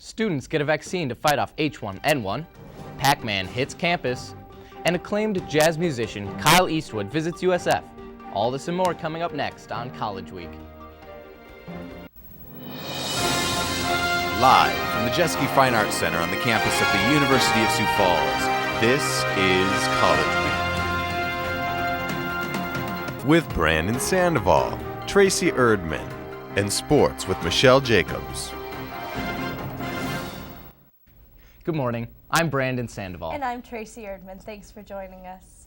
Students get a vaccine to fight off H1N1, Pac-Man hits campus, and acclaimed jazz musician Kyle Eastwood visits USF. All this and more coming up next on College Week. Live from the Jeske Fine Arts Center on the campus of the University of Sioux Falls, this is College Week. With Brandon Sandoval, Tracy Erdman, and sports with Michelle Jacobs. Good morning, I'm Brandon Sandoval. And I'm Tracy Erdman. Thanks for joining us.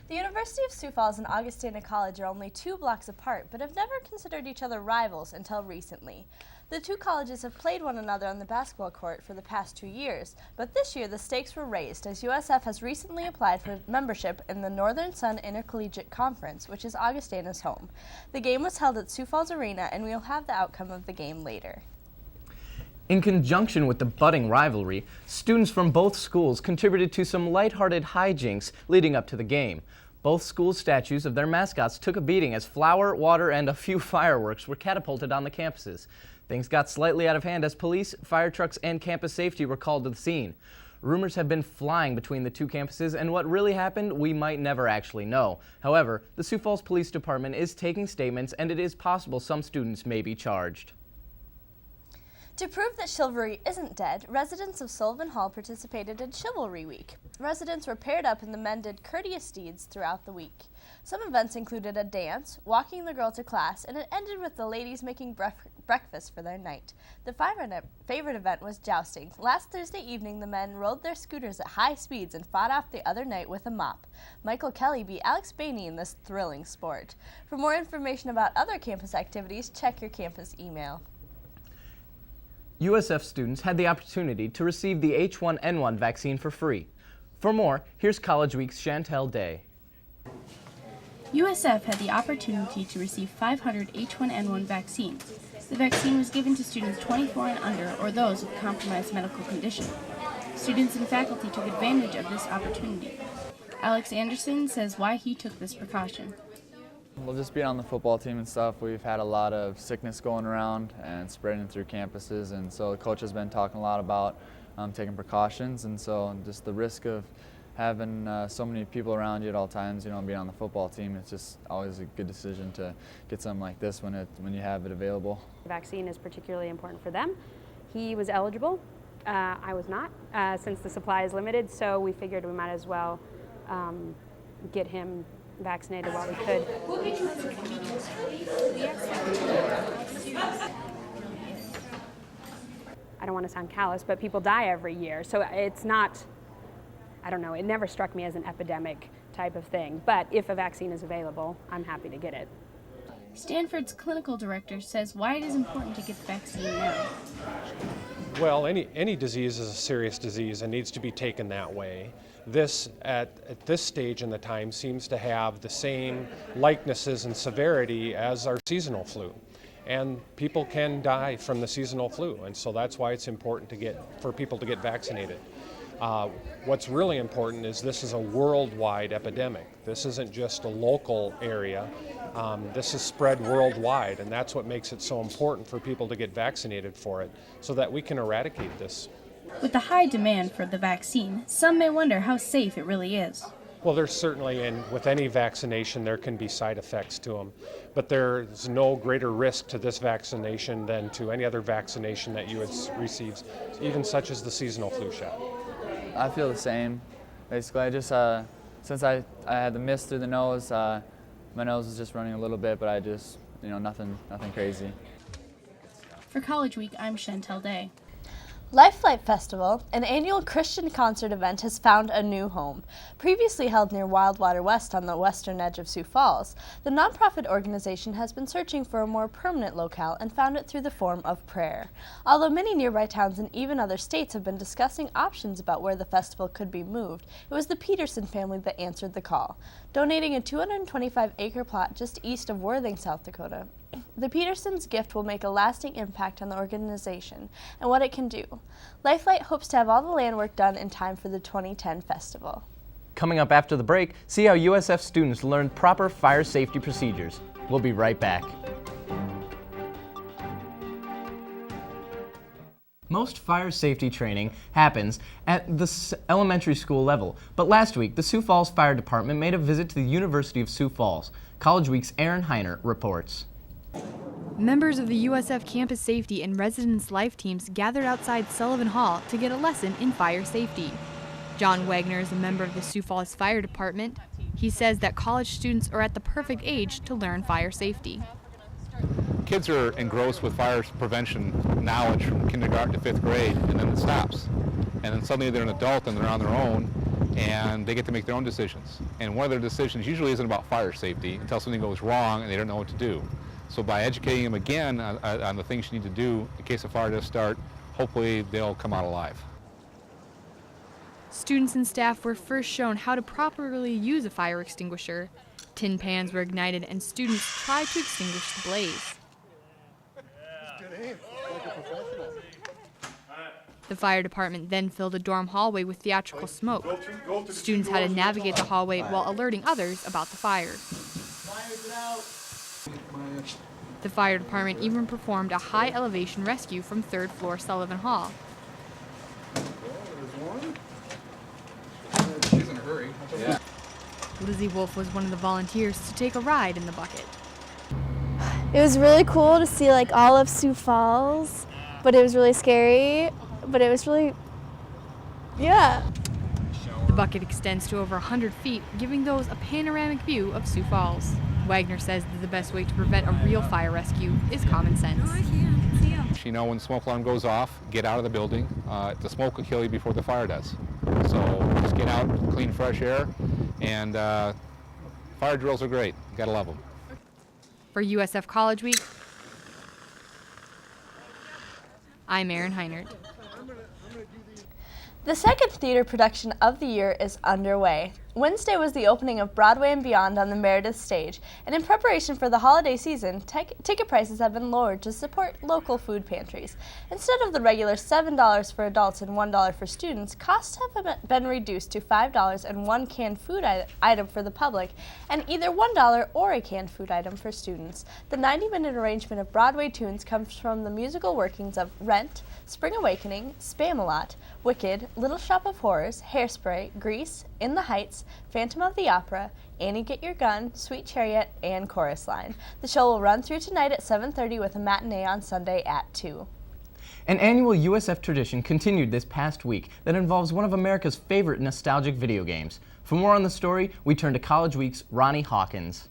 The University of Sioux Falls and Augustana College are only 2 blocks apart, but have never considered each other rivals until recently. The two colleges have played one another on the basketball court for the past 2 years, but this year the stakes were raised as USF has recently applied for membership in the Northern Sun Intercollegiate Conference, which is Augustana's home. The game was held at Sioux Falls Arena, and we'll have the outcome of the game later. In conjunction with the budding rivalry, students from both schools contributed to some lighthearted hijinks leading up to the game. Both schools' statues of their mascots took a beating as flour, water, and a few fireworks were catapulted on the campuses. Things got slightly out of hand as police, fire trucks, and campus safety were called to the scene. Rumors have been flying between the two campuses, and what really happened, we might never actually know. However, the Sioux Falls Police Department is taking statements, and it is possible some students may be charged. To prove that chivalry isn't dead, residents of Sullivan Hall participated in Chivalry Week. Residents were paired up and the men did courteous deeds throughout the week. Some events included a dance, walking the girl to class, and it ended with the ladies making breakfast for their night. The favorite event was jousting. Last Thursday evening, the men rode their scooters at high speeds and fought off the other night with a mop. Michael Kelly beat Alex Bainey in this thrilling sport. For more information about other campus activities, check your campus email. USF students had the opportunity to receive the H1N1 vaccine for free. For more, here's College Week's Chantel Day. USF had the opportunity to receive 500 H1N1 vaccines. The vaccine was given to students 24 and under or those with compromised medical condition. Students and faculty took advantage of this opportunity. Alex Anderson says why he took this precaution. Well, just being on the football team and stuff, we've had a lot of sickness going around and spreading through campuses, and so the coach has been talking a lot about taking precautions, and so just the risk of having so many people around you at all times, being on the football team, it's just always a good decision to get something like this when you have it available. The vaccine is particularly important for them. He was eligible, I was not, since the supply is limited, so we figured we might as well get him vaccinated while we could. I don't want to sound callous, but people die every year, so it's not, I don't know, it never struck me as an epidemic type of thing, but if a vaccine is available, I'm happy to get it. Stanford's clinical director says why it is important to get the vaccine now. Well, any disease is a serious disease and needs to be taken that way. This, at this stage in the time, seems to have the same likenesses and severity as our seasonal flu. And people can die from the seasonal flu, and so that's why it's important for people to get vaccinated. What's really important is this is a worldwide epidemic. This isn't just a local area. This is spread worldwide, and that's what makes it so important for people to get vaccinated for it, so that we can eradicate this. With the high demand for the vaccine, some may wonder how safe it really is. Well, there's certainly, and with any vaccination, there can be side effects to them, but there's no greater risk to this vaccination than to any other vaccination that you would receive, even such as the seasonal flu shot. I feel the same. Basically, I just, since I had the mist through the nose, my nose was just running a little bit, but I just, nothing crazy. For College Week, I'm Chantel Day. Life Flight Festival, an annual Christian concert event, has found a new home. Previously held near Wildwater West on the western edge of Sioux Falls, the nonprofit organization has been searching for a more permanent locale and found it through the form of prayer. Although many nearby towns and even other states have been discussing options about where the festival could be moved, it was the Peterson family that answered the call, donating a 225-acre plot just east of Worthing, South Dakota. The Petersons' gift will make a lasting impact on the organization and what it can do. Lifelight hopes to have all the land work done in time for the 2010 festival. Coming up after the break, see how USF students learned proper fire safety procedures. We'll be right back. Most fire safety training happens at the elementary school level, but last week the Sioux Falls Fire Department made a visit to the University of Sioux Falls. College Week's Aaron Heinert reports. Members of the USF Campus Safety and Residence Life teams gathered outside Sullivan Hall to get a lesson in fire safety. John Wagner is a member of the Sioux Falls Fire Department. He says that college students are at the perfect age to learn fire safety. Kids are engrossed with fire prevention knowledge from kindergarten to 5th grade, and then it stops. And then suddenly they're an adult and they're on their own, and they get to make their own decisions. And one of their decisions usually isn't about fire safety until something goes wrong and they don't know what to do. So by educating them again on the things you need to do in case a fire does start, hopefully they'll come out alive. Students and staff were first shown how to properly use a fire extinguisher. Tin pans were ignited and students tried to extinguish the blaze. The fire department then filled a dorm hallway with theatrical smoke. Students had to navigate the hallway while alerting others about the fire. The fire department even performed a high elevation rescue from 3rd floor Sullivan Hall. She's in a hurry. Yeah. Lizzie Wolf was one of the volunteers to take a ride in the bucket. It was really cool to see like all of Sioux Falls, but it was really scary, but it was really, yeah. The bucket extends to over 100 feet, giving those a panoramic view of Sioux Falls. Wagner says that the best way to prevent a real fire rescue is common sense. You know, when the smoke alarm goes off, get out of the building. The smoke will kill you before the fire does. So just get out, clean, fresh air, and fire drills are great. You gotta love them. For USF College Week, I'm Aaron Heinert. The second theater production of the year is underway. Wednesday was the opening of Broadway and Beyond on the Meredith stage, and in preparation for the holiday season, ticket prices have been lowered to support local food pantries. Instead of the regular $7 for adults and $1 for students, costs have been reduced to $5 and one canned food item for the public, and either $1 or a canned food item for students. The 90-minute arrangement of Broadway tunes comes from the musical workings of Rent, Spring Awakening, Spamalot, Wicked, Little Shop of Horrors, Hairspray, Grease, In the Heights, Phantom of the Opera, Annie Get Your Gun, Sweet Chariot, and Chorus Line. The show will run through tonight at 7:30 with a matinee on Sunday at 2. An annual USF tradition continued this past week that involves one of America's favorite nostalgic video games. For more on the story, we turn to College Week's Ronnie Hawkins.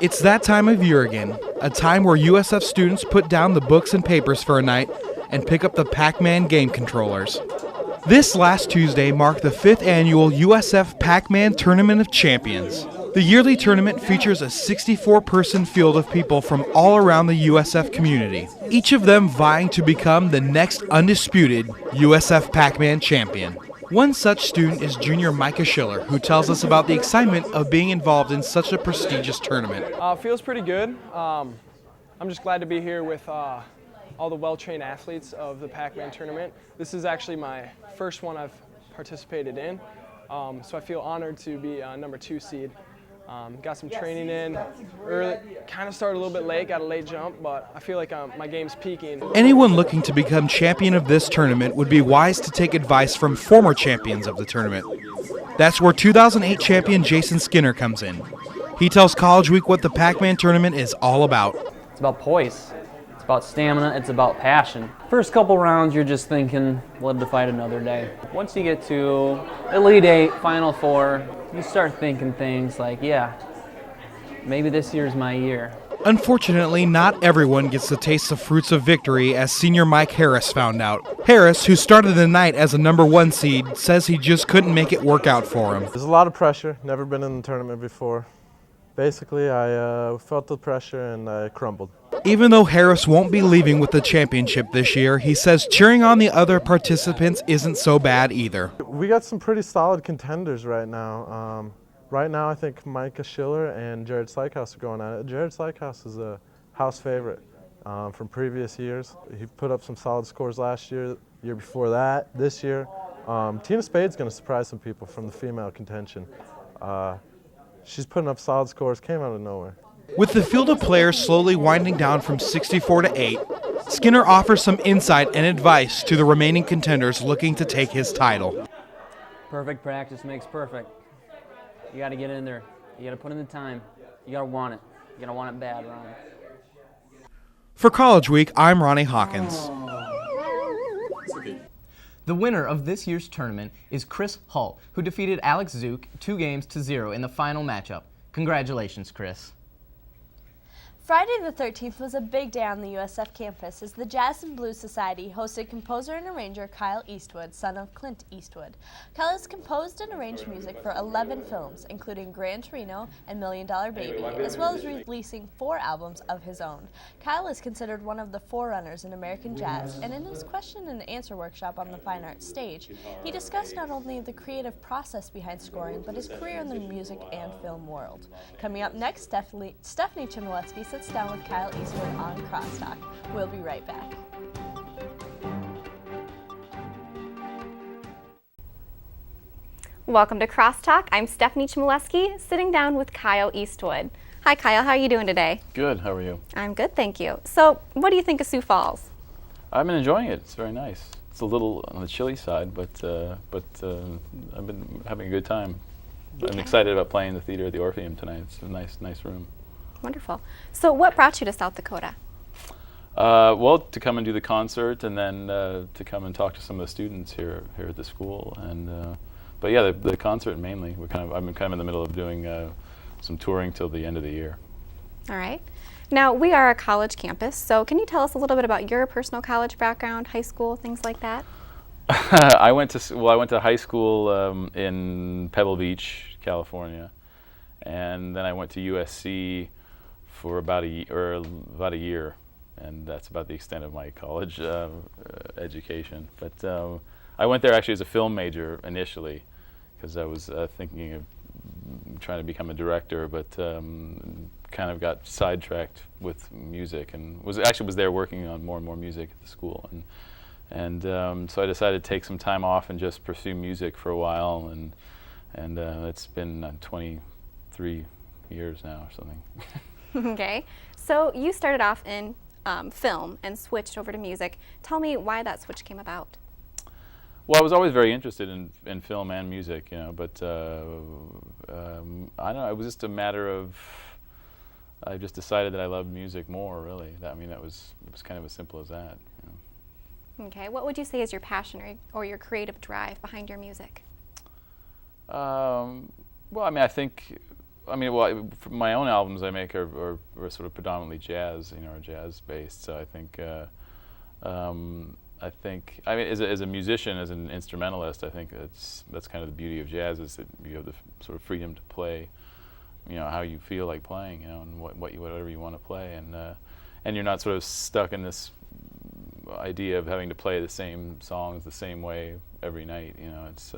It's that time of year again, a time where USF students put down the books and papers for a night and pick up the Pac-Man game controllers. This last Tuesday marked the 5th annual USF Pac-Man Tournament of Champions. The yearly tournament features a 64-person field of people from all around the USF community, each of them vying to become the next undisputed USF Pac-Man champion. One such student is junior Micah Schiller, who tells us about the excitement of being involved in such a prestigious tournament. Feels pretty good. I'm just glad to be here with all the well-trained athletes of the Pac-Man tournament. This is actually my first one I've participated in, so I feel honored to be number 2 seed. Got some training in early, kind of started a little bit late, got a late jump, but I feel like my game's peaking. Anyone looking to become champion of this tournament would be wise to take advice from former champions of the tournament. That's where 2008 champion Jason Skinner comes in. He tells College Week what the Pac-Man tournament is all about. It's about poise. It's about stamina, it's about passion. First couple rounds, you're just thinking, live to fight another day. Once you get to Elite 8, Final 4, you start thinking things like, yeah, maybe this year's my year. Unfortunately, not everyone gets to taste the fruits of victory, as senior Mike Harris found out. Harris, who started the night as a number 1 seed, says he just couldn't make it work out for him. There's a lot of pressure, never been in the tournament before. Basically, I felt the pressure and I crumbled. Even though Harris won't be leaving with the championship this year, he says cheering on the other participants isn't so bad either. We got some pretty solid contenders right now. Right now, I think Micah Schiller and Jared Slykehouse are going at it. Jared Slykehouse is a house favorite from previous years. He put up some solid scores last year, year before that, this year. Tina Spade's going to surprise some people from the female contention. She's putting up solid scores, came out of nowhere. With the field of players slowly winding down from 64 to 8, Skinner offers some insight and advice to the remaining contenders looking to take his title. Perfect practice makes perfect. You got to get in there. You got to put in the time. You got to want it. You got to want it bad, Ron. For College Week, I'm Ronnie Hawkins. The winner of this year's tournament is Chris Hull, who defeated Alex Zook 2-0 in the final matchup. Congratulations, Chris. Friday the 13th was a big day on the USF campus as the Jazz and Blues Society hosted composer and arranger Kyle Eastwood, son of Clint Eastwood. Kyle has composed and arranged music for 11 films, including Gran Torino and $1 Million Baby, as well as releasing 4 albums of his own. Kyle is considered one of the forerunners in American jazz, and in his question and answer workshop on the Fine Arts stage, he discussed not only the creative process behind scoring, but his career in the music and film world. Coming up next, Stephanie Chmielewski sits down with Kyle Eastwood on Crosstalk. We'll be right back. Welcome to Crosstalk. I'm Stephanie Chmielewski, sitting down with Kyle Eastwood. Hi Kyle, how are you doing today? Good, how are you? I'm good, thank you. So, what do you think of Sioux Falls? I've been enjoying it. It's very nice. It's a little on the chilly side, but I've been having a good time. Okay. I'm excited about playing the theater at the Orpheum tonight. It's a nice room. Wonderful. So what brought you to South Dakota? Well, to come and do the concert, and then to come and talk to some of the students here at the school. And but yeah, the concert mainly. I've been kind of in the middle of doing some touring till the end of the year. All right. Now we are a college campus, so can you tell us a little bit about your personal college background, high school, things like that? I went to high school in Pebble Beach, California, and then I went to USC for about a year, and that's about the extent of my college education. But I went there actually as a film major initially, because I was thinking of trying to become a director, but kind of got sidetracked with music, and was there working on more and more music at the school, and so I decided to take some time off and just pursue music for a while, and it's been 23 years now or something. Okay, so you started off in film and switched over to music. Tell me why that switch came about. Well, I was always very interested in film and music, but I don't know, it was just a matter of, I just decided that I loved music more, really. It was kind of as simple as that. Okay, what would you say is your passion or your creative drive behind your music? Well, I think for my own albums I make are sort of predominantly jazz, are jazz based. So I think as a musician, as an instrumentalist, I think that's kind of the beauty of jazz, is that you have the sort of freedom to play, how you feel like playing, and whatever you want to play, and you're not sort of stuck in this idea of having to play the same songs the same way every night. It's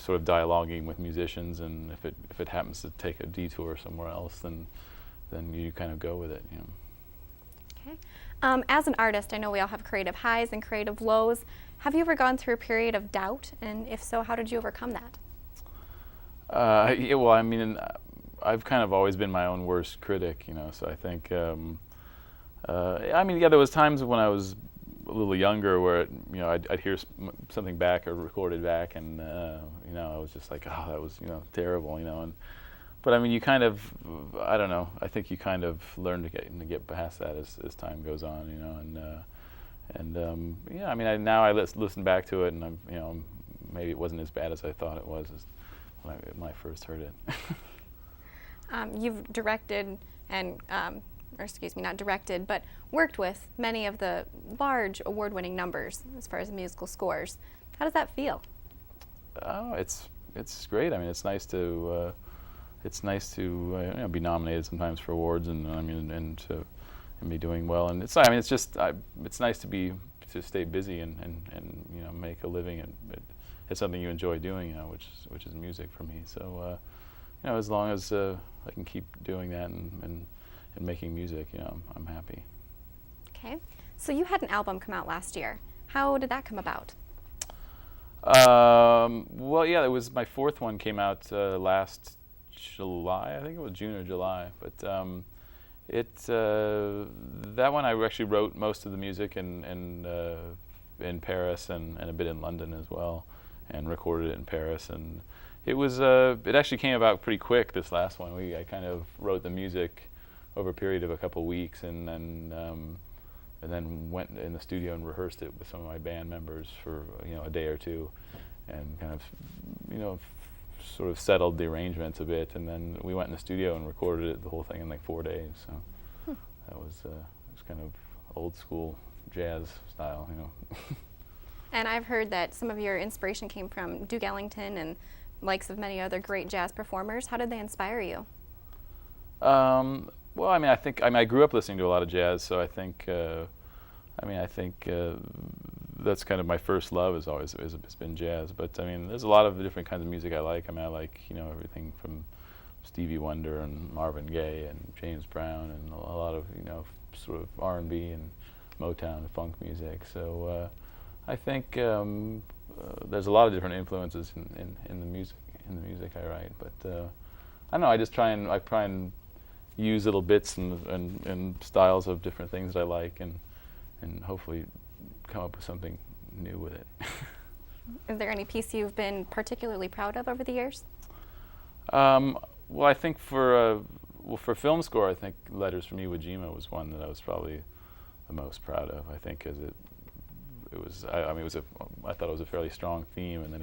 sort of dialoguing with musicians, and if it happens to take a detour somewhere else, then you kind of go with it. Okay. As an artist, I know we all have creative highs and creative lows. Have you ever gone through a period of doubt, and if so, how did you overcome that? Yeah, well, I've kind of always been my own worst critic, so I think, there was times when I was a little younger where, I'd hear something back or recorded back, and, I was just like, oh, that was, terrible, but you kind of, I don't know, I think you kind of learn to get past that as time goes on, now I listen back to it, and maybe it wasn't as bad as I thought it was when I first heard it. You've directed and, not directed, but worked with many of the large award-winning numbers as far as musical scores. How does that feel? Oh, it's great. It's nice to be nominated sometimes for awards, and be doing well. And it's nice to stay busy and make a living. And it's something you enjoy doing, which is music for me. So as long as I can keep doing that and making music, I'm happy. Okay. So you had an album come out last year. How did that come about? Well, yeah, it was my fourth one came out last July. I think it was June or July. But that one I actually wrote most of the music in Paris and a bit in London as well, and recorded it in Paris. And it was it actually came about pretty quick. This last one, I kind of wrote the music over a period of a couple weeks, and then went in the studio and rehearsed it with some of my band members for a day or two, and kind of sort of settled the arrangements a bit, and then we went in the studio and recorded the whole thing in like 4 days. So that was kind of old school jazz style, And I've heard that some of your inspiration came from Duke Ellington and likes of many other great jazz performers. How did they inspire you? Well, I grew up listening to a lot of jazz, so I think that's kind of my first love has been jazz. But there's a lot of different kinds of music I like. I like everything from Stevie Wonder and Marvin Gaye and James Brown and a lot of sort of R&B and Motown and funk music. So I think there's a lot of different influences in the music I write. But I don't know. I try and use little bits and styles of different things that I like, and hopefully come up with something new with it. Is there any piece you've been particularly proud of over the years? Well, I think for film score, I think Letters from Iwo Jima was one that I was probably the most proud of. I think because I thought it was a fairly strong theme, and then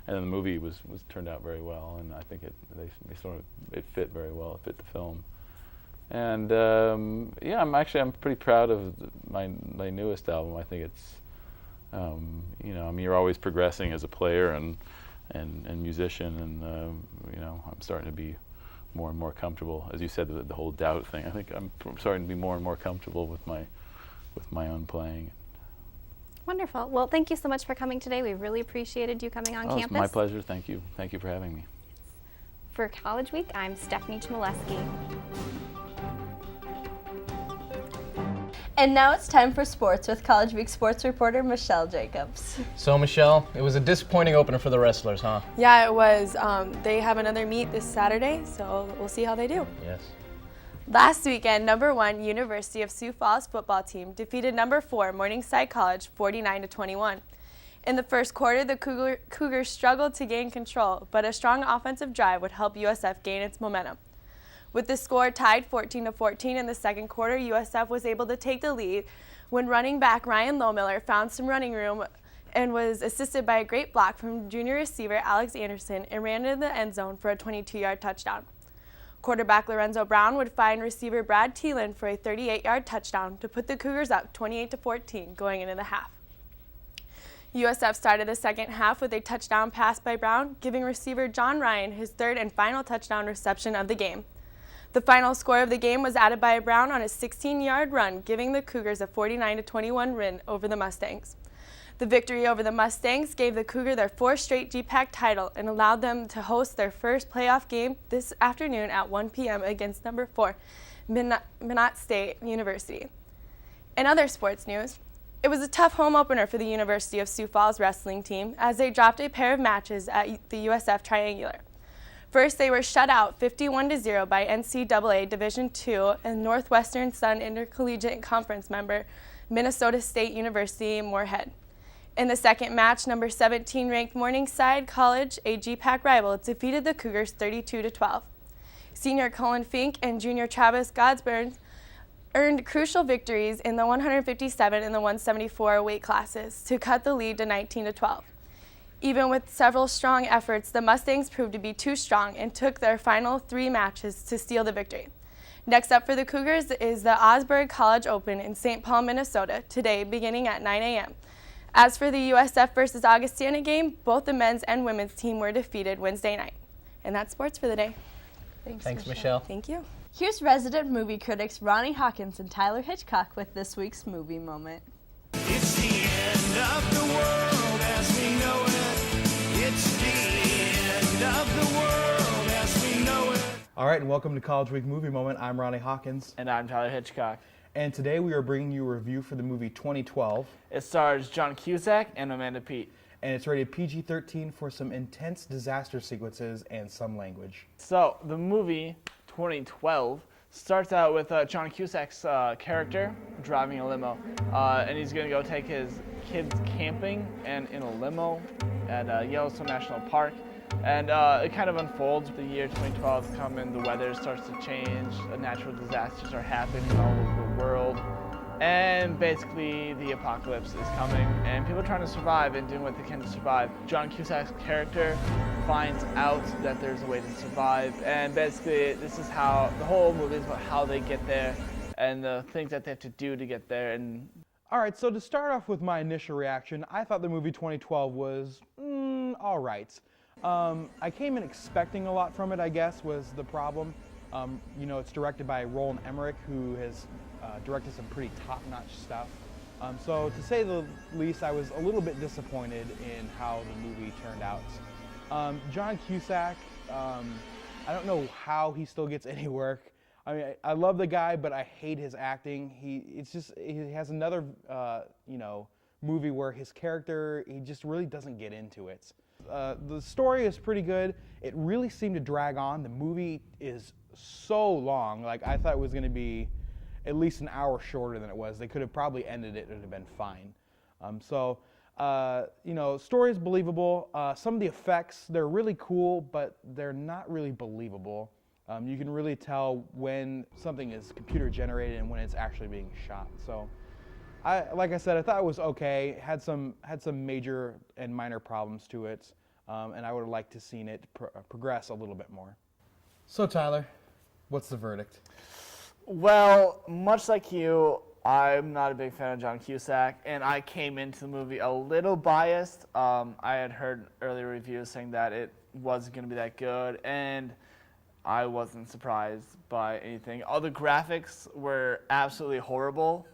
the movie was turned out very well, and I think it fit very well. It fit the film. And I'm pretty proud of my newest album. I think it's you're always progressing as a player and musician, and I'm starting to be more and more comfortable. As you said, the whole doubt thing. I think I'm starting to be more and more comfortable with my own playing. Wonderful. Well, thank you so much for coming today. We really appreciated you coming on campus. It's my pleasure. Thank you. Thank you for having me. For College Week, I'm Stephanie Chmielewski. And now it's time for sports with College Week sports reporter Michelle Jacobs. So Michelle, it was a disappointing opener for the wrestlers, huh? Yeah, it was. They have another meet this Saturday, so we'll see how they do. Yes. Last weekend, number 1 University of Sioux Falls football team defeated number 4 Morningside College 49-21. In the first quarter, the Cougars struggled to gain control, but a strong offensive drive would help USF gain its momentum. With the score tied 14-14 in the second quarter, USF was able to take the lead when running back Ryan Lohmiller found some running room and was assisted by a great block from junior receiver Alex Anderson and ran into the end zone for a 22-yard touchdown. Quarterback Lorenzo Brown would find receiver Brad Thielen for a 38-yard touchdown to put the Cougars up 28-14 going into the half. USF started the second half with a touchdown pass by Brown, giving receiver John Ryan his third and final touchdown reception of the game. The final score of the game was added by Brown on a 16-yard run, giving the Cougars a 49-21 win over the Mustangs. The victory over the Mustangs gave the Cougar their 4th straight GPAC title and allowed them to host their first playoff game this afternoon at 1 p.m. against number 4 Minot State University. In other sports news, it was a tough home opener for the University of Sioux Falls wrestling team as they dropped a pair of matches at the USF Triangular. First, they were shut out 51-0 by NCAA Division II and Northwestern Sun Intercollegiate Conference member Minnesota State University Moorhead. In the second match, number 17 ranked Morningside College, a GPAC rival, defeated the Cougars 32-12. Senior Cullen Fink and junior Travis Godsburn earned crucial victories in the 157 and the 174 weight classes to cut the lead to 19-12. Even with several strong efforts, the Mustangs proved to be too strong and took their final 3 matches to steal the victory. Next up for the Cougars is the Osborne College Open in St. Paul, Minnesota, today beginning at 9 a.m. As for the USF versus Augustana game, both the men's and women's team were defeated Wednesday night. And that's sports for the day. Thanks, Michelle. Thank you. Here's resident movie critics Ronnie Hawkins and Tyler Hitchcock with this week's movie moment. It's the end of the world as we know it. It's the end of the world as we know it. All right, and welcome to College Week Movie Moment. I'm Ronnie Hawkins. And I'm Tyler Hitchcock. And today we are bringing you a review for the movie 2012. It stars John Cusack and Amanda Peet. and it's rated PG-13 for some intense disaster sequences and some language. So the movie 2012 starts out with John Cusack's character driving a limo, and he's going to go take his kids camping and in a limo at Yellowstone National Park. And it kind of unfolds. The year 2012 is coming, the weather starts to change, natural disasters are happening all over the world, and basically the apocalypse is coming, and people are trying to survive and doing what they can to survive. John Cusack's character finds out that there's a way to survive, and basically this is how the whole movie is about how they get there and the things that they have to do to get there. And all right, so to start off with my initial reaction, I thought the movie 2012 was all right. I came in expecting a lot from it, I guess, was the problem. You know, it's directed by Roland Emmerich, who has directed some pretty top-notch stuff. So to say the least, I was a little bit disappointed in how the movie turned out. John Cusack, I don't know how he still gets any work. I mean, I love the guy, but I hate his acting. He has another, you know, movie where his character, he just really doesn't get into it. The story is pretty good. It really seemed to drag on. The movie is so long. Like, I thought it was going to be at least an hour shorter than it was. They could have probably ended it. It would have been fine. You know, story is believable. Some of the effects, they're really cool, but they're not really believable. You can really tell when something is computer generated and when it's actually being shot. So, like I said, I thought it was okay. Had some major and minor problems to it, and I would have liked to seen it progress a little bit more. So Tyler, what's the verdict? well, much like you, I'm not a big fan of John Cusack, and I came into the movie a little biased. I had heard earlier reviews saying that it wasn't going to be that good, and I wasn't surprised by anything. All the graphics were absolutely horrible.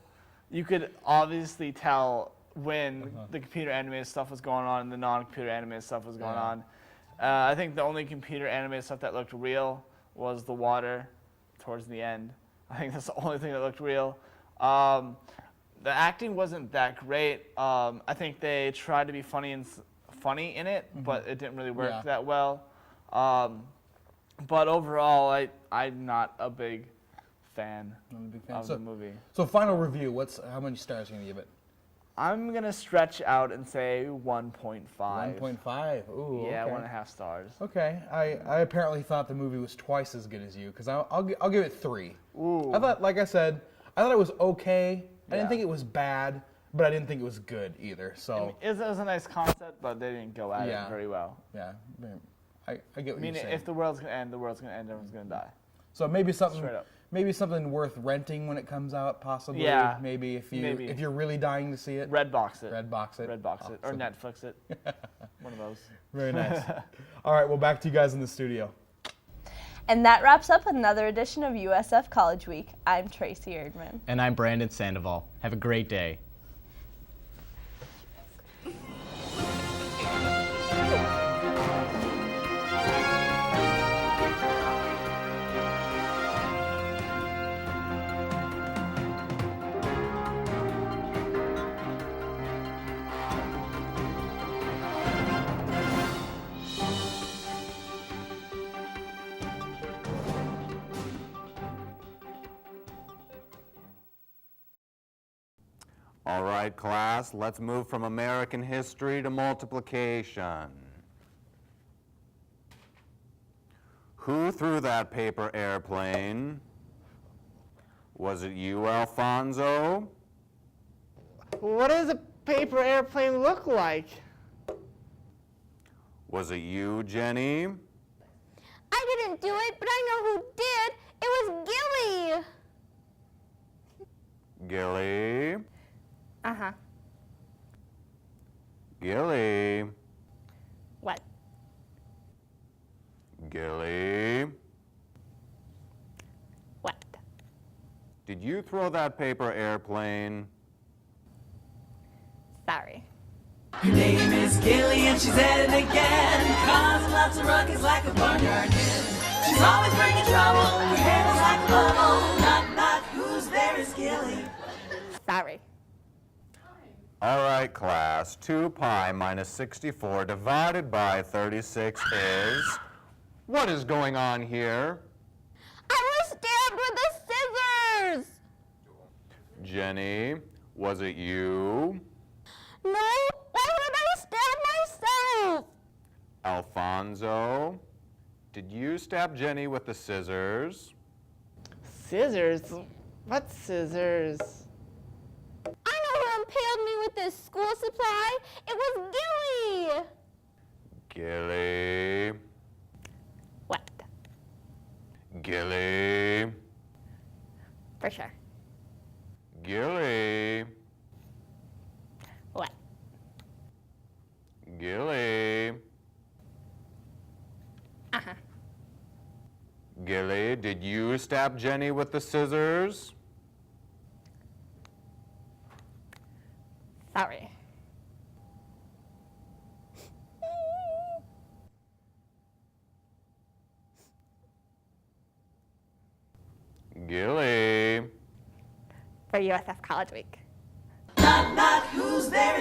You could obviously tell when the computer animated stuff was going on and the non-computer animated stuff was going on. I think the only computer animated stuff that looked real was the water towards the end. I think that's the only thing that looked real. The acting wasn't that great. I think they tried to be funny in it, but it didn't really work that well. But overall, I'm not a big fan of the movie. So final review, how many stars are you going to give it? I'm going to stretch out and say 1.5. 1.5, ooh, yeah, okay. 1.5 stars. Okay, I apparently thought the movie was twice as good as you, because I'll give it 3. Ooh. I thought, like I said, I thought it was okay. I didn't think it was bad, but I didn't think it was good either. So it was a nice concept, but they didn't go at it very well. Yeah, I get what you're saying. If the world's going to end, the world's going to end, everyone's going to die. So maybe something, Straight up. maybe something worth renting when it comes out, possibly. Yeah. Maybe if you're really dying to see it. Redbox it. Redbox it. Redbox it. Or Netflix it. One of those. Very nice. All right, well, back to you guys in the studio. And that wraps up another edition of USF College Week. I'm Tracy Erdman. And I'm Brandon Sandoval. Have a great day. All right, class, let's move from American history to multiplication. Who threw that paper airplane? Was it you, Alfonso? What does a paper airplane look like? Was it you, Jenny? I didn't do it, but I know who did. It was Gilly. Gilly? Uh-huh. Gilly? What? Gilly? What? Did you throw that paper airplane? Sorry. Her name is Gilly and she's at it again, causing lots of ruckus like a barnyard hen. She's always bringing trouble, her hair is like a bubble. Knock, knock, who's there is Gilly? Sorry. All right, class. 2 pi minus 64 divided by 36 is... What is going on here? I was stabbed with the scissors! Jenny, was it you? No, why would I stab myself? Alfonso, did you stab Jenny with the scissors? Scissors? What scissors? I know who impaled me with this school supply. It was Gilly. Gilly. What? Gilly. For sure. Gilly. What? Gilly. Uh-huh. Gilly, did you stab Jenny with the scissors? Sorry. Gilly. For USF College Week. Not who's there